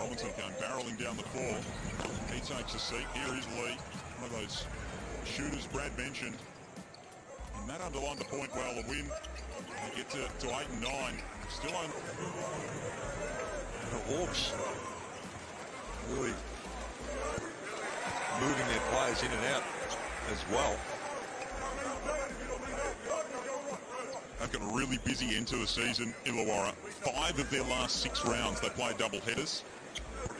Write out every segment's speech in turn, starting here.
Robinson came barreling down the floor. He takes a seat. Here is Lee, one of those shooters Brad mentioned. And that underlined the point well. The win, they get to 8 and 9. Still on. The Hawks really moving their players in and out as well. They've got a really busy end to the season, Illawarra. 5 of their last 6 rounds, they play double headers. So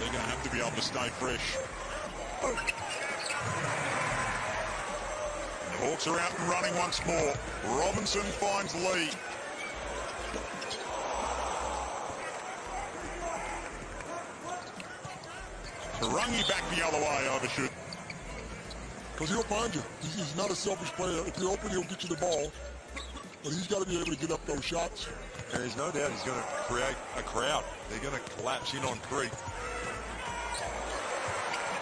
they're going to have to be able to stay fresh. The Hawks are out and running once more. Robinson finds Lee. Tarangi back the other way, overshoot. Because he'll find you. He's not a selfish player. If you're open, he'll get you the ball. But he's got to be able to get up those shots. And there's no doubt he's going to create a crowd. They're going to collapse in on 3.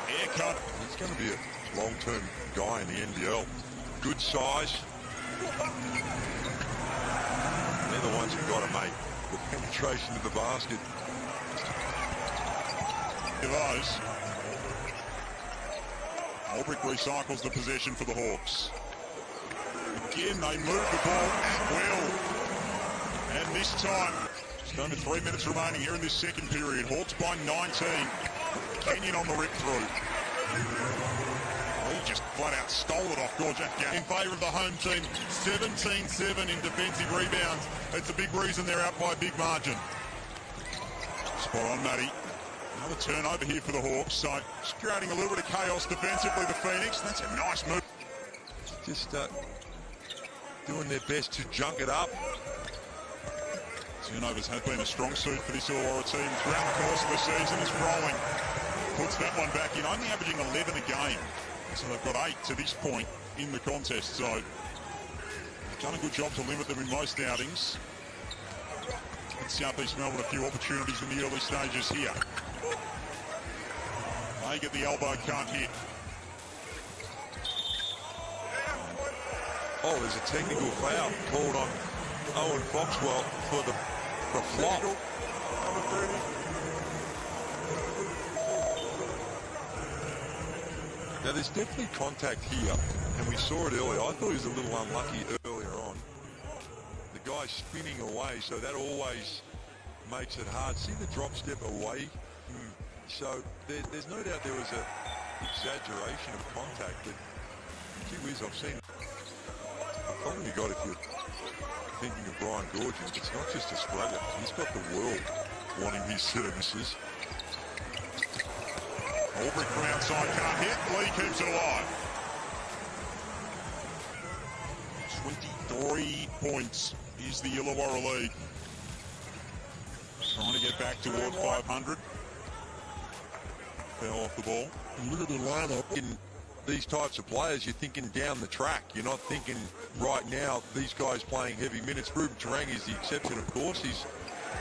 Haircut. He's going to be a long-term guy in the NBL. Good size. They're the ones who've got to make the penetration to the basket. Those. Albrecht recycles the possession for the Hawks. Again, they move the ball at will. And this time, just under 3 minutes remaining here in this second period. Hawks by 19. Kenyon on the rip through. He just flat out stole it off Gorjak in favour of the home team. 17-7 in defensive rebounds. That's a big reason they're out by a big margin. Spot on, Matty. Another turnover here for the Hawks, so just creating a little bit of chaos defensively, the Phoenix. That's a nice move. Just doing their best to junk it up. Turnovers have been a strong suit for this Illawarra team throughout the course of the season. It's rolling. Puts that one back in, only averaging 11 a game. So they've got 8 to this point in the contest. So they've done a good job to limit them in most outings. And South East Melbourne a few opportunities in the early stages here. They get the elbow, can't hit. Oh, there's a technical foul called on Owen Foxwell for the flop. Now there's definitely contact here, and we saw it earlier. I thought he was a little unlucky earlier on. The guy's spinning away, so that always makes it hard. See the drop step away? So there's no doubt there was an exaggeration of contact, but gee whiz, I've seen a problem you got if you're thinking of Brian Gorgeous. It's not just Australia, he's got the world wanting his services. Albrecht from outside can't hit. Lee keeps it alive. 23 points is the Illawarra lead. Trying to get back toward 500. Fell off the ball. And look at the lineup. In these types of players, you're thinking down the track. You're not thinking right now, these guys playing heavy minutes. Ruben Tarang is the exception, of course. He's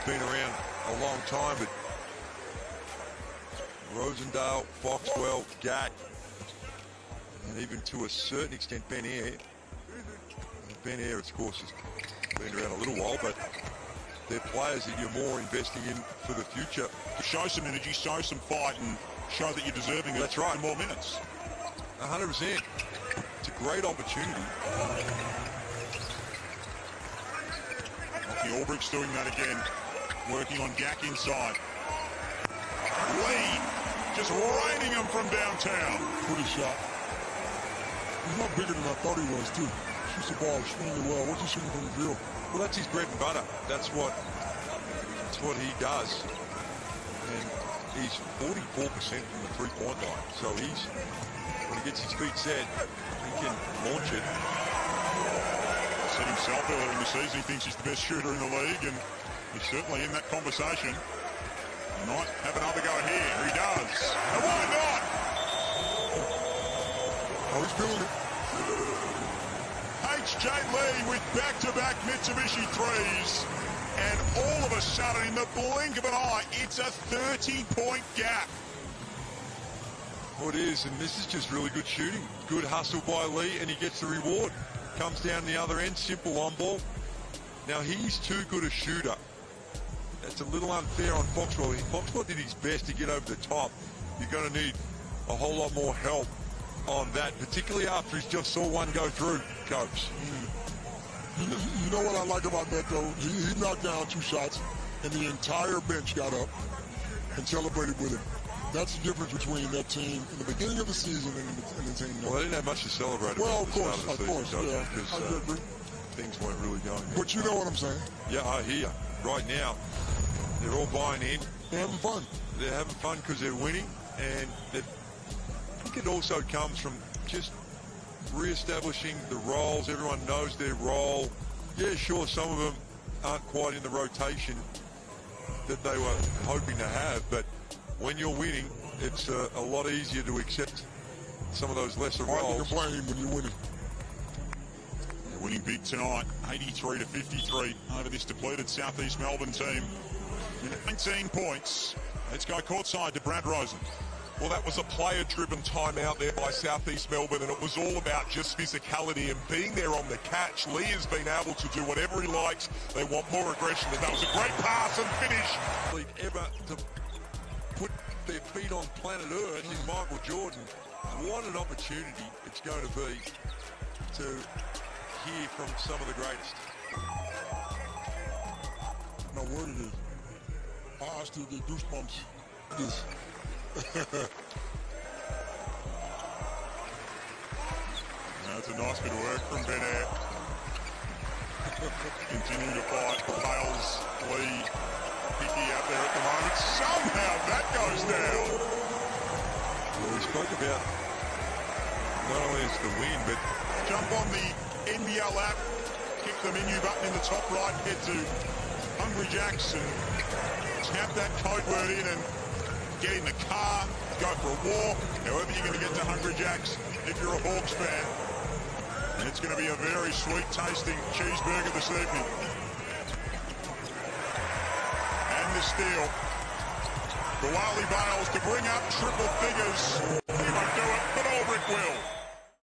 been around a long time, but Rosendale, Foxwell, Gatt, and even to a certain extent Ben Eyre. Ben Eyre, of course, has been around a little while, but they're players that you're more investing in for the future. Show some energy, show some fight, and show that you're deserving of That's right. more minutes. 100%. It's a great opportunity. The Albrecht's doing that again. Working on Gack inside. Lee just raining him from downtown. Pretty shot. He's not bigger than I thought he was, too. Shoots the ball extremely well. What's he shooting from the field? Well, that's his bread and butter. That's what he does. And he's 44% from the three-point line. So when he gets his feet set, he can launch it. Said himself earlier in the season, he thinks he's the best shooter in the league, and he's certainly in that conversation. He might have another go here. He does. And why not? Oh, he's feeling it. H.J. Lee with back-to-back Mitsubishi threes. And all of a sudden, in the blink of an eye, it's a 30-point gap. Well, it is, and this is just really good shooting. Good hustle by Lee, and he gets the reward. Comes down the other end, simple on ball. Now, he's too good a shooter it's a little unfair on Foxwell. Foxwell did his best to get over the top. You're going to need a whole lot more help on that, particularly after he's just saw one go through, Coach. You know what I like about that, though? He knocked down 2 shots, and the entire bench got up and celebrated with him. That's the difference between that team in the beginning of the season and the team now. Well, they didn't have much to celebrate. Well, about of the course, start of the course, season, yeah. because, I agree. things weren't really going there. But you know what I'm saying? Yeah, I hear. Right now, they're all buying in. They're having fun. They're having fun because they're winning, and I think it also comes from just re-establishing the roles. Everyone knows their role. Yeah, sure, some of them aren't quite in the rotation that they were hoping to have, but when you're winning, it's a lot easier to accept some of those lesser Hard to roles. complain when you're winning. They're winning big tonight, 83-53 over this depleted South East Melbourne team. 19 points. Let's go courtside to Brad Rosen. Well, that was a player-driven timeout there by South East Melbourne, and it was all about just physicality and being there on the catch. Lee has been able to do whatever he likes. They want more aggression, and that was a great pass and finish. Ever to put their feet on planet Earth in Michael Jordan. What an opportunity it's going to be to hear from some of the greatest. No word it is. I still get goosebumps. This. That's a nice bit of work from Ben Air. Continue to fight. Bales, Lee, Hickey out there at the moment. Somehow that goes down. Well, we spoke about not only is the win, but Jump on the NBL app. Click the menu button in the top right. Head to Hungry Jacks and tap that code word in and get in the car, go for a walk, however you're going to get to Hungry Jacks if you're a Hawks fan. And it's going to be a very sweet tasting cheeseburger this evening. And the steal. The Wally Bales to bring up triple figures. He won't do it, but Ulrich will.